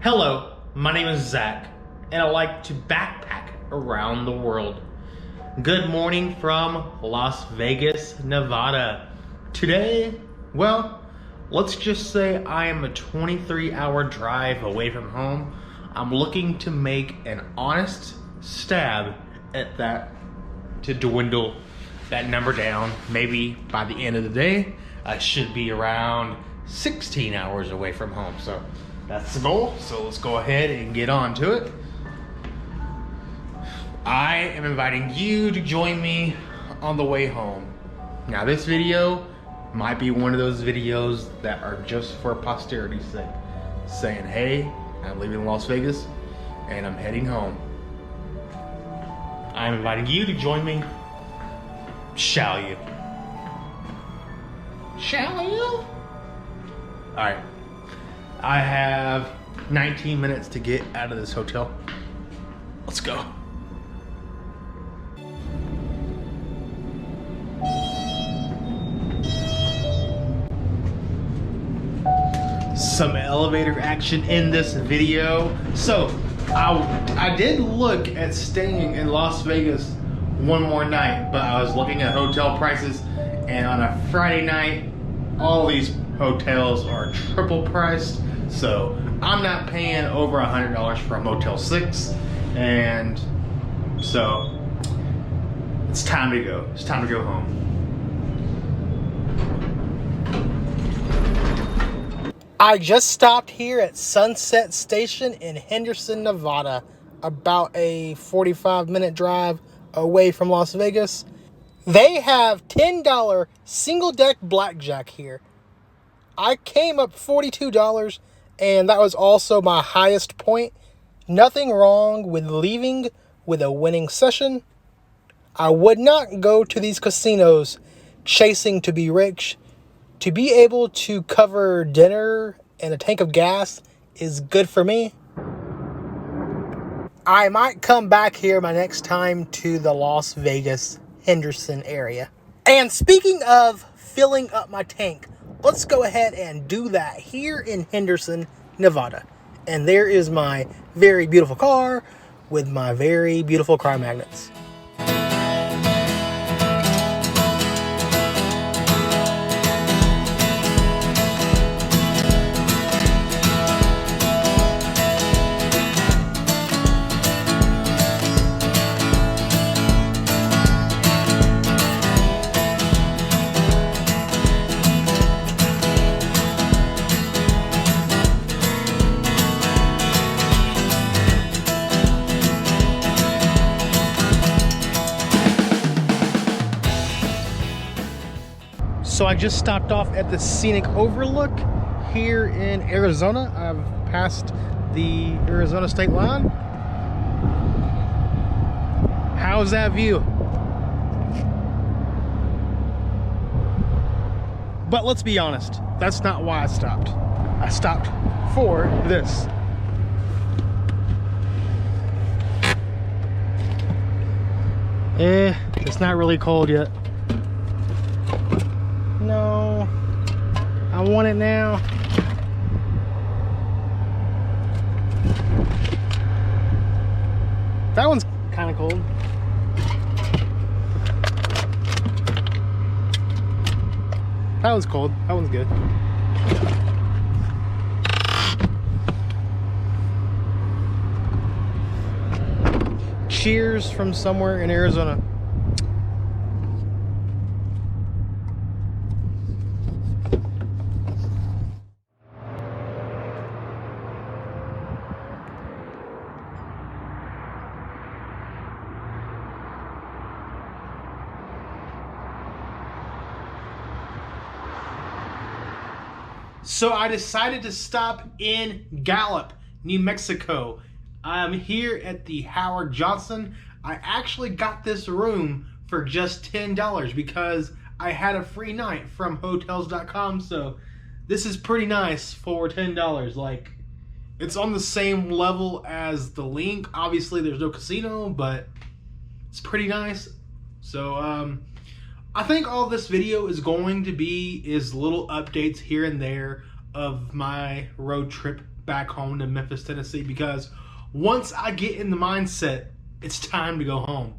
Hello, my name is Zach, and I like to backpack around the world. Good morning from Las Vegas, Nevada. Today, well, let's just say I am a 23-hour drive away from home. I'm looking to make an honest stab at that, to dwindle that number down. Maybe by the end of the day, I should be around 16 hours away from home. So that's the goal. So let's go ahead and get on to it. I am inviting you to join me on the way home. Now this video might be one of those videos that are just for posterity's sake, saying, hey, I'm leaving Las Vegas and I'm heading home. I'm inviting you to join me. Shall you? Shall you? Alright. I have 19 minutes to get out of this hotel. Let's go. Some elevator action in this video. So I did look at staying in Las Vegas one more night, but I was looking at hotel prices, and on a Friday night all these hotels are triple priced, so I'm not paying over $100 for a Motel 6, and so it's time to go. It's time to go home. I just stopped here at Sunset Station in Henderson, Nevada, about a 45-minute drive away from Las Vegas. They have $10 single-deck blackjack here. I came up $42, and that was also my highest point. Nothing wrong with leaving with a winning session. I would not go to these casinos chasing to be rich. To be able to cover dinner and a tank of gas is good for me. I might come back here my next time to the Las Vegas, Henderson area. And speaking of filling up my tank, let's go ahead and do that here in Henderson, Nevada. And there is my very beautiful car with my very beautiful car magnets. So I just stopped off at the scenic overlook here in Arizona. I've passed the Arizona state line. How's that view? But let's be honest, that's not why I stopped. I stopped for this. It's not really cold yet. No, I want it now. That one's kind of cold. That one's cold. That one's good. Cheers from somewhere in Arizona. So I decided to stop in Gallup, New Mexico. I'm here at the Howard Johnson. I actually got this room for just $10 because I had a free night from hotels.com. So this is pretty nice for $10. Like, it's on the same level as the Link. Obviously there's no casino, but it's pretty nice. So I think all this video is going to be is little updates here and there of my road trip back home to Memphis, Tennessee, because once I get in the mindset, it's time to go home.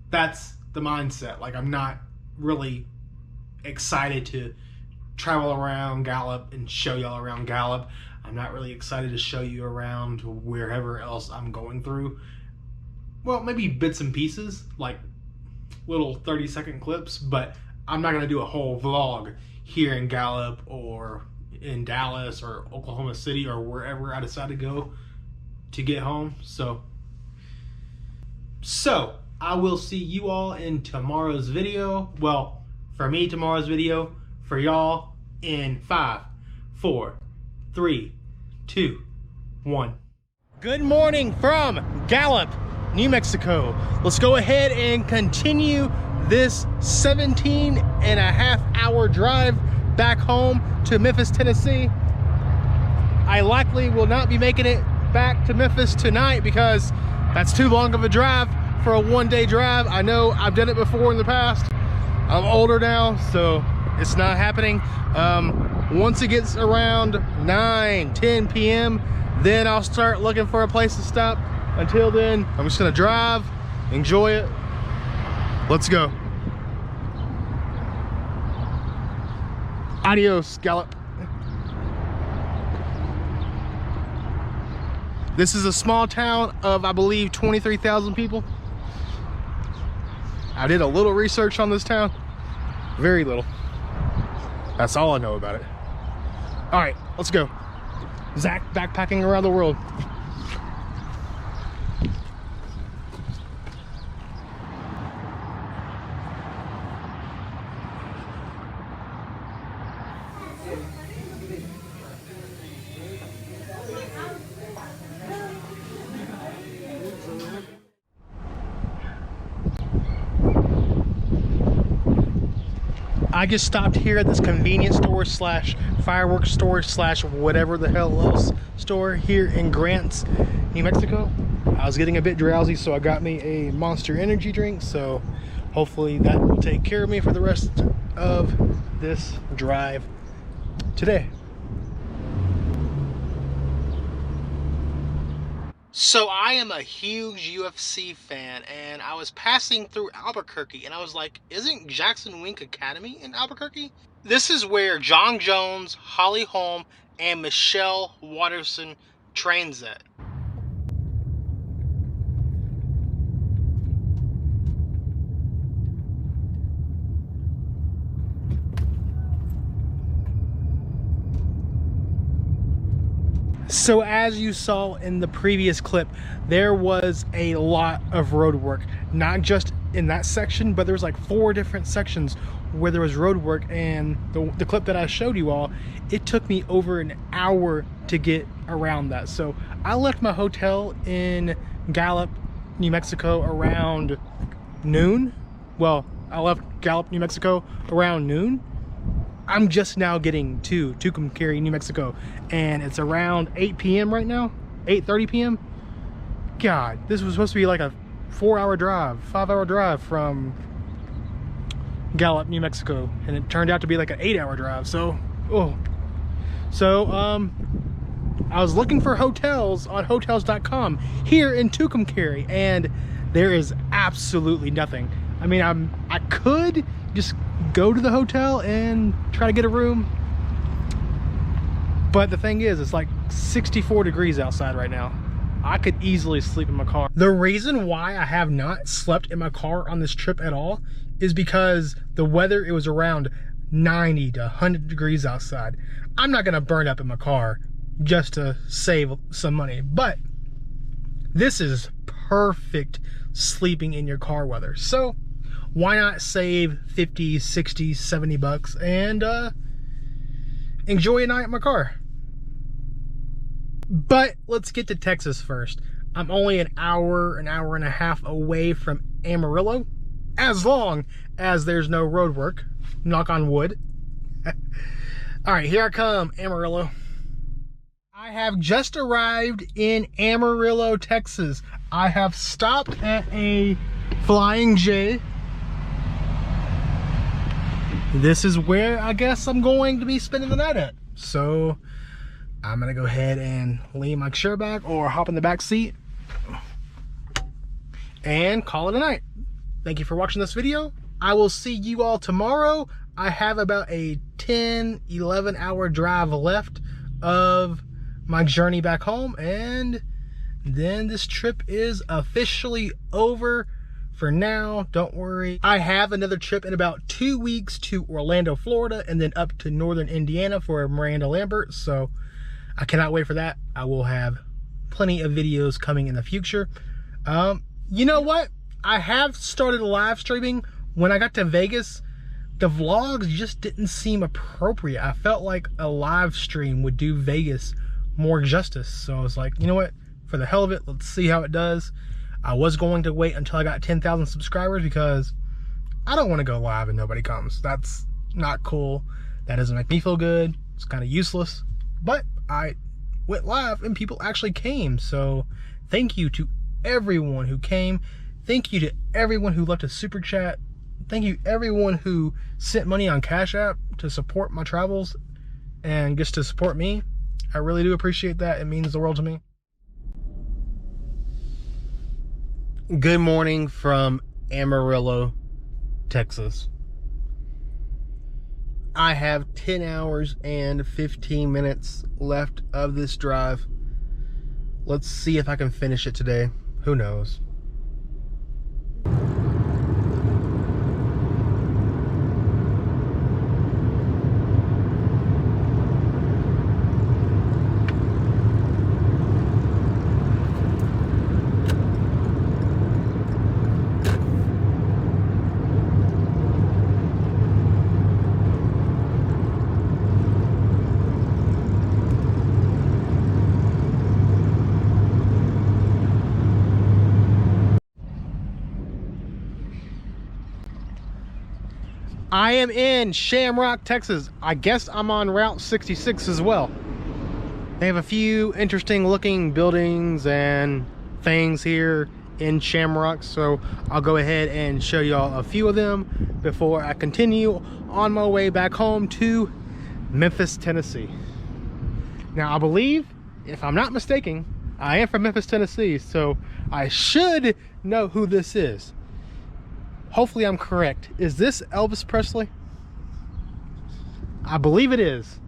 That's the mindset. Like, I'm not really excited to travel around Gallup and show y'all around Gallup. I'm not really excited to show you around wherever else I'm going through. Well, maybe bits and pieces, like little 30-second clips, but I'm not going to do a whole vlog here in Gallup or in Dallas or Oklahoma City or wherever I decide to go to get home. So I will see you all in tomorrow's video. Well, for me, tomorrow's video. For y'all in 5, 4, 3, 2, 1. Good morning from Gallup, New Mexico. Let's go ahead and continue this 17.5-hour drive back home to Memphis, Tennessee. I likely will not be making it back to Memphis tonight because that's too long of a drive for a one-day drive. I know I've done it before in the past. I'm older now, so it's not happening. Once it gets around 9-10 p.m., then I'll start looking for a place to stop. Until then, I'm just gonna drive, enjoy it. Let's go. Adios, Gallup. This is a small town of, I believe, 23,000 people. I did a little research on this town. Very little. That's all I know about it. All right, let's go. Zach backpacking around the world. I just stopped here at this convenience store slash fireworks store slash whatever the hell else store here in Grants, New Mexico. I was getting a bit drowsy, so I got me a Monster energy drink, so hopefully that will take care of me for the rest of this drive today. So I am a huge UFC fan, and I was passing through Albuquerque, and I was like, isn't Jackson Wink Academy in Albuquerque? This is where John Jones, Holly Holm, and Michelle Watterson trains at. So as you saw in the previous clip, there was a lot of road work, not just in that section, but there was like 4 different sections where there was road work. And the clip that I showed you all, it took me over an hour to get around that. So I left my hotel in Gallup, New Mexico around noon. Well, I left Gallup, New Mexico around noon. I'm just now getting to Tucumcari, New Mexico, and it's around 8 p.m. right now, 8:30 p.m. God, this was supposed to be like a 4-hour drive, 5-hour drive from Gallup, New Mexico, and it turned out to be like an 8-hour drive. So, I was looking for hotels on hotels.com here in Tucumcari, and there is absolutely nothing. I mean, I could just go to the hotel and try to get a room, but the thing is, it's like 64 degrees outside right now. I could easily sleep in my car. The reason why I have not slept in my car on this trip at all is because the weather, it was around 90 to 100 degrees outside. I'm not gonna burn up in my car just to save some money, but this is perfect sleeping in your car weather. So why not save 50, 60, 70 bucks and enjoy a night in my car? But let's get to Texas first. I'm only an hour and a half away from Amarillo, as long as there's no road work. Knock on wood. All right, here I come, Amarillo. I have just arrived in Amarillo, Texas. I have stopped at a Flying J. This is where I guess I'm going to be spending the night at. So I'm gonna go ahead and lean my chair back or hop in the back seat and call it a night. Thank you for watching this video. I will see you all tomorrow. I have about a 10-11 hour drive left of my journey back home, and then this trip is officially over for now. Don't worry, I have another trip in about 2 weeks to Orlando, Florida, and then up to northern Indiana for Miranda Lambert, so I cannot wait for that. I will have plenty of videos coming in the future. You know what? I have started live streaming. When I got to Vegas, the vlogs just didn't seem appropriate. I felt like a live stream would do Vegas more justice. So I was like, you know what? For the hell of it, let's see how it does. I was going to wait until I got 10,000 subscribers because I don't want to go live and nobody comes. That's not cool. That doesn't make me feel good. It's kind of useless. But I went live and people actually came. So thank you to everyone who came. Thank you to everyone who left a super chat. Thank you everyone who sent money on CashApp to support my travels and just to support me. I really do appreciate that. It means the world to me. Good morning from Amarillo, Texas. I have 10 hours and 15 minutes left of this drive. Let's see if I can finish it today. Who knows? I am in Shamrock, Texas. I guess I'm on Route 66 as well. They have a few interesting looking buildings and things here in Shamrock, so I'll go ahead and show y'all a few of them before I continue on my way back home to Memphis, Tennessee. Now, I believe, if I'm not mistaken, I am from Memphis, Tennessee, so I should know who this is. Hopefully I'm correct. Is this Elvis Presley? I believe it is.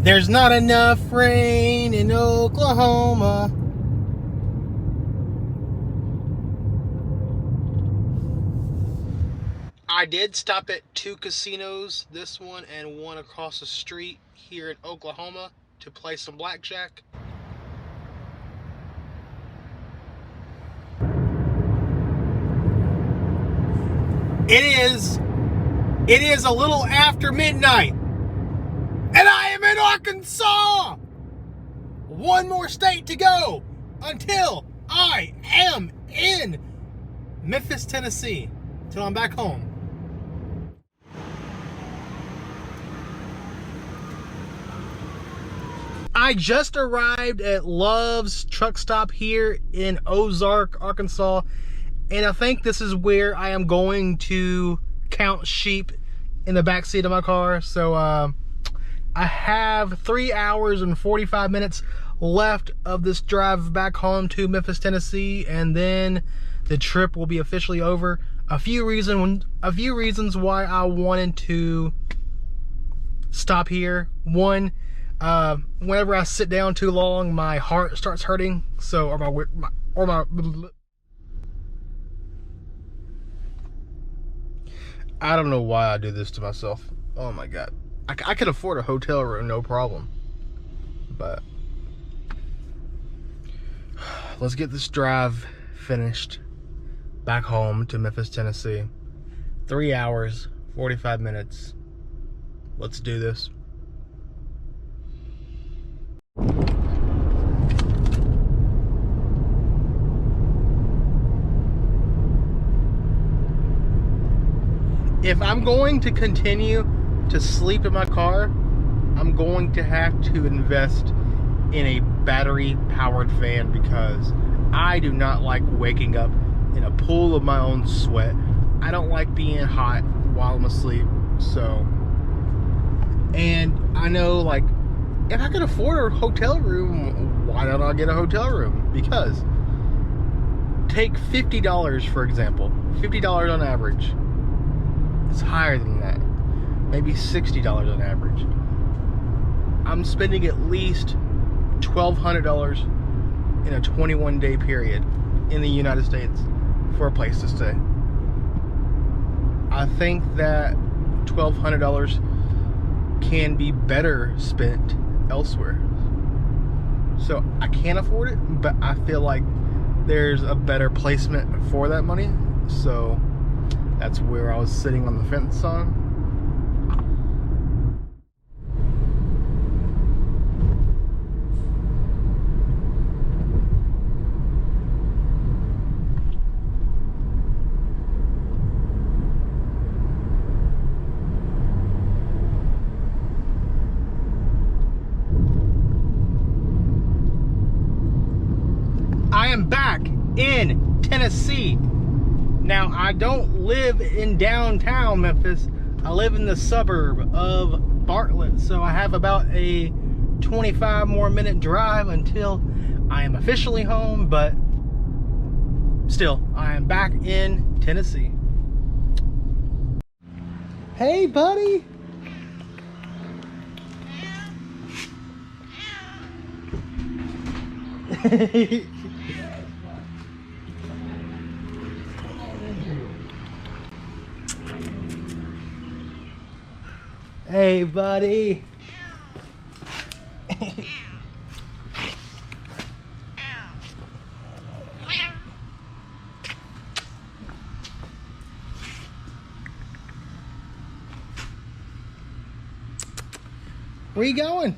There's not enough rain in Oklahoma. I did stop at 2 casinos, this one and one across the street here in Oklahoma, to play some blackjack. It is a little after midnight, and I am in Arkansas. One more state to go until I am in Memphis, Tennessee, till I'm back home. I just arrived at Love's truck stop here in Ozark, Arkansas, and I think this is where I am going to count sheep in the back seat of my car. So I have 3 hours and 45 minutes left of this drive back home to Memphis, Tennessee, and then the trip will be officially over. A few reasons why I wanted to stop here. One, whenever I sit down too long, my heart starts hurting. So, I don't know why I do this to myself. Oh my God. I could afford a hotel room, no problem. But let's get this drive finished back home to Memphis, Tennessee. 3 hours, 45 minutes. Let's do this. If I'm going to continue to sleep in my car, I'm going to have to invest in a battery-powered fan, because I do not like waking up in a pool of my own sweat. I don't like being hot while I'm asleep. So, and I know, like, if I can afford a hotel room, why don't I get a hotel room? Because take $50, for example, $50 on average. It's higher than that, maybe $60 on average. I'm spending at least $1,200 in a 21-day period in the United States for a place to stay. I think that $1,200 can be better spent elsewhere. So I can't afford it, but I feel like there's a better placement for that money. So that's where I was sitting on the fence on. I am back in Tennessee. Now, I don't live in downtown Memphis. I live in the suburb of Bartlett, so I have about a 25 more minute drive until I am officially home, but still, I am back in Tennessee. Hey, buddy. Hey, buddy. Where you going?